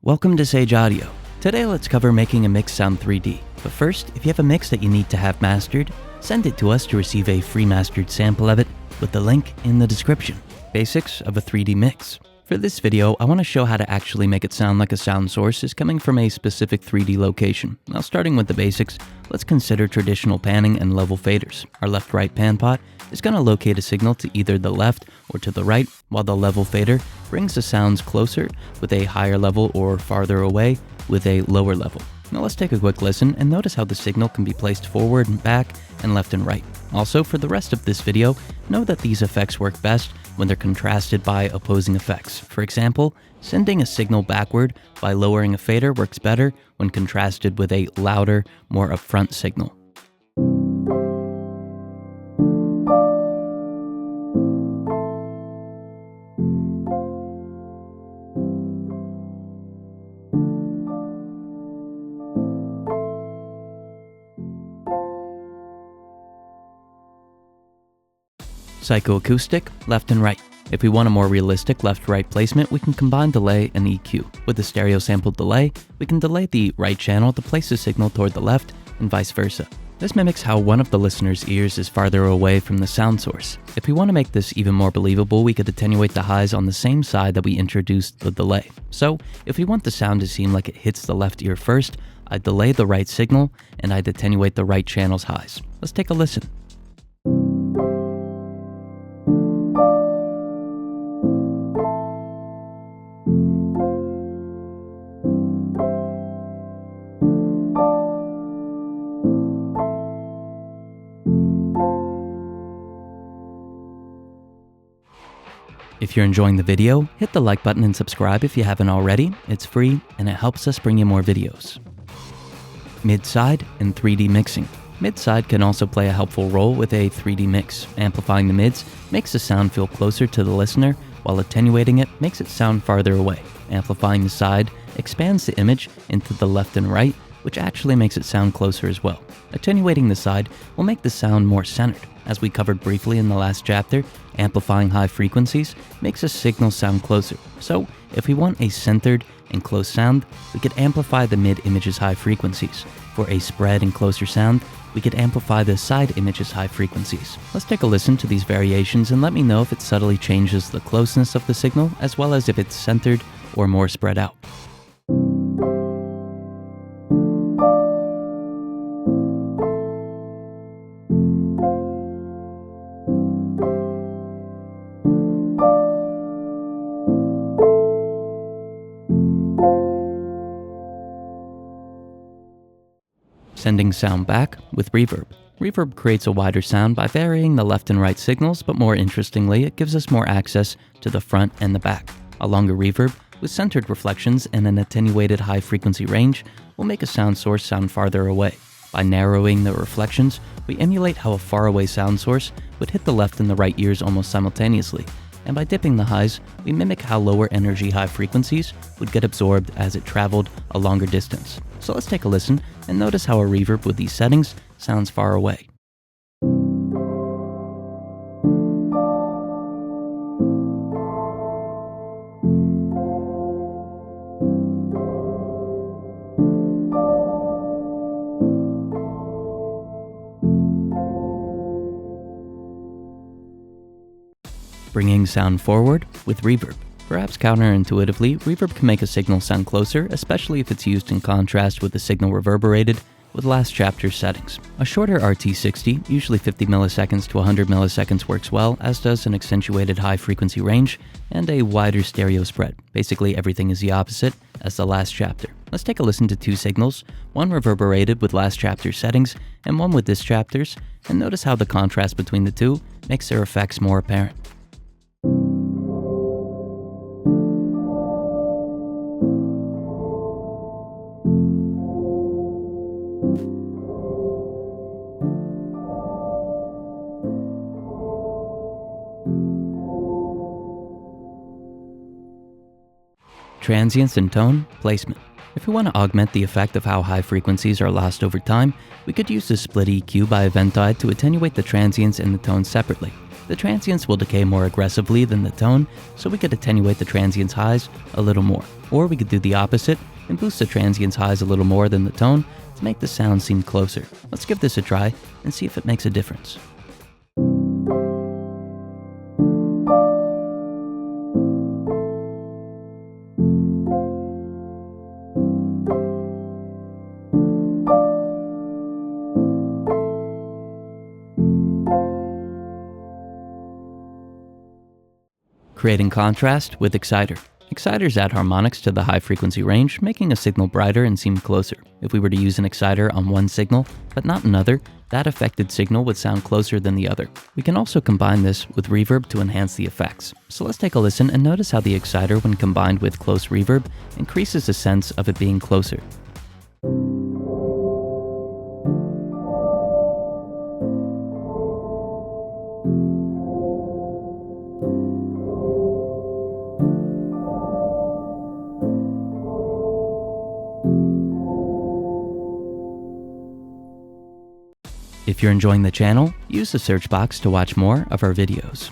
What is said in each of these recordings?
Welcome to Sage Audio. Today let's cover making a mix sound 3D. But first, if you have a mix that you need to have mastered, send it to us to receive a free mastered sample of it with the link in the description. Basics of a 3D mix. For this video, I want to show how to actually make it sound like a sound source is coming from a specific 3D location. Now starting with the basics, let's consider traditional panning and level faders. Our left-right pan pot is going to locate a signal to either the left or to the right, while the level fader brings the sounds closer with a higher level or farther away with a lower level. Now let's take a quick listen and notice how the signal can be placed forward and back and left and right. Also, for the rest of this video, know that these effects work best when they're contrasted by opposing effects. For example, sending a signal backward by lowering a fader works better when contrasted with a louder, more upfront signal. Psychoacoustic, left and right. If we want a more realistic left-right placement, we can combine delay and EQ. With the stereo sampled delay, we can delay the right channel to place the signal toward the left and vice versa. This mimics how one of the listener's ears is farther away from the sound source. If we want to make this even more believable, we could attenuate the highs on the same side that we introduced the delay. So, if we want the sound to seem like it hits the left ear first, I'd delay the right signal and I'd attenuate the right channel's highs. Let's take a listen. If you're enjoying the video, hit the like button and subscribe if you haven't already. It's free and it helps us bring you more videos. Mid-side and 3D mixing. Mid-side can also play a helpful role with a 3D mix. Amplifying the mids makes the sound feel closer to the listener, while attenuating it makes it sound farther away. Amplifying the side expands the image into the left and right, which actually makes it sound closer as well. Attenuating the side will make the sound more centered. As we covered briefly in the last chapter, amplifying high frequencies makes a signal sound closer. So, if we want a centered and close sound, we could amplify the mid image's high frequencies. For a spread and closer sound, we could amplify the side image's high frequencies. Let's take a listen to these variations and let me know if it subtly changes the closeness of the signal, as well as if it's centered or more spread out. Sending sound back with reverb. Reverb creates a wider sound by varying the left and right signals, but more interestingly, it gives us more access to the front and the back. A longer reverb with centered reflections and an attenuated high frequency range will make a sound source sound farther away. By narrowing the reflections, we emulate how a faraway sound source would hit the left and the right ears almost simultaneously. And by dipping the highs, we mimic how lower energy high frequencies would get absorbed as it traveled a longer distance. So let's take a listen and notice how a reverb with these settings sounds far away. Bringing sound forward with reverb. Perhaps counterintuitively, reverb can make a signal sound closer, especially if it's used in contrast with the signal reverberated with last chapter's settings. A shorter RT60, usually 50 milliseconds to 100 milliseconds, works well, as does an accentuated high frequency range and a wider stereo spread. Basically, everything is the opposite as the last chapter. Let's take a listen to two signals, one reverberated with last chapter's settings and one with this chapter's, and notice how the contrast between the two makes their effects more apparent. Transients and tone placement. If we want to augment the effect of how high frequencies are lost over time, we could use the split EQ by Eventide to attenuate the transients and the tones separately. The transients will decay more aggressively than the tone, so we could attenuate the transients highs a little more. Or we could do the opposite and boost the transients highs a little more than the tone to make the sound seem closer. Let's give this a try and see if it makes a difference. Creating contrast with Exciter. Exciters add harmonics to the high frequency range, making a signal brighter and seem closer. If we were to use an exciter on one signal, but not another, that affected signal would sound closer than the other. We can also combine this with reverb to enhance the effects. So let's take a listen and notice how the exciter, when combined with close reverb, increases the sense of it being closer. If you're enjoying the channel, use the search box to watch more of our videos.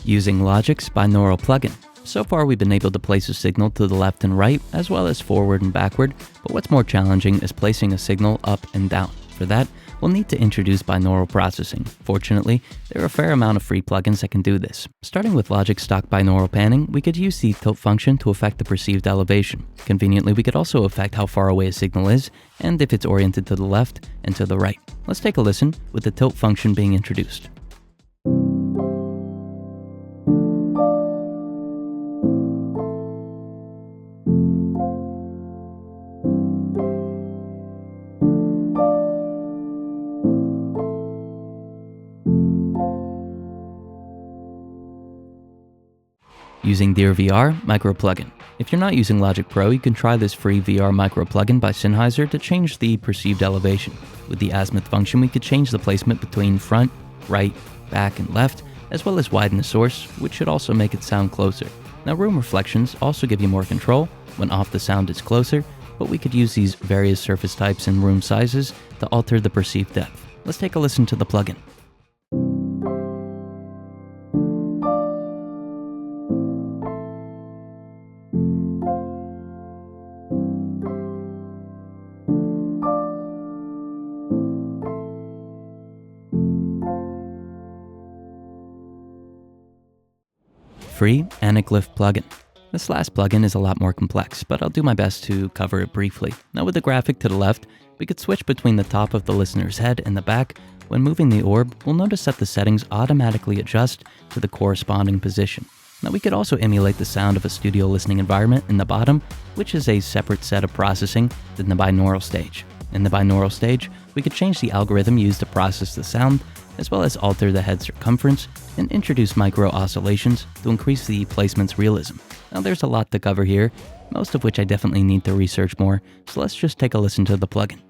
Using Logic's binaural plugin. So far we've been able to place a signal to the left and right, as well as forward and backward, but what's more challenging is placing a signal up and down. For that, we'll need to introduce binaural processing. Fortunately, there are a fair amount of free plugins that can do this. Starting with Logic's stock binaural panning, we could use the tilt function to affect the perceived elevation. Conveniently, we could also affect how far away a signal is, and if it's oriented to the left and to the right. Let's take a listen with the tilt function being introduced. Using Dear VR Micro Plugin. If you're not using Logic Pro, you can try this free VR micro plugin by Sennheiser to change the perceived elevation. With the azimuth function, we could change the placement between front, right, back, and left, as well as widen the source, which should also make it sound closer. Now, room reflections also give you more control. When off, the sound is closer, but we could use these various surface types and room sizes to alter the perceived depth. Let's take a listen to the plugin. Free Anaglyph plugin. This last plugin is a lot more complex, but I'll do my best to cover it briefly. Now, with the graphic to the left, we could switch between the top of the listener's head and the back. When moving the orb, we'll notice that the settings automatically adjust to the corresponding position. Now, we could also emulate the sound of a studio listening environment in the bottom, which is a separate set of processing than the binaural stage. In the binaural stage, we could change the algorithm used to process the sound, as well as alter the head circumference and introduce micro oscillations to increase the placement's realism. Now, there's a lot to cover here, most of which I definitely need to research more, so let's just take a listen to the plugin.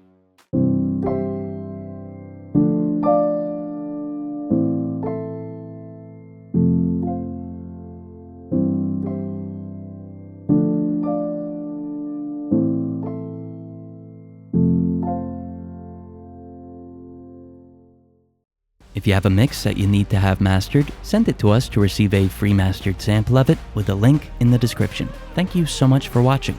If you have a mix that you need to have mastered, send it to us to receive a free mastered sample of it with a link in the description. Thank you so much for watching.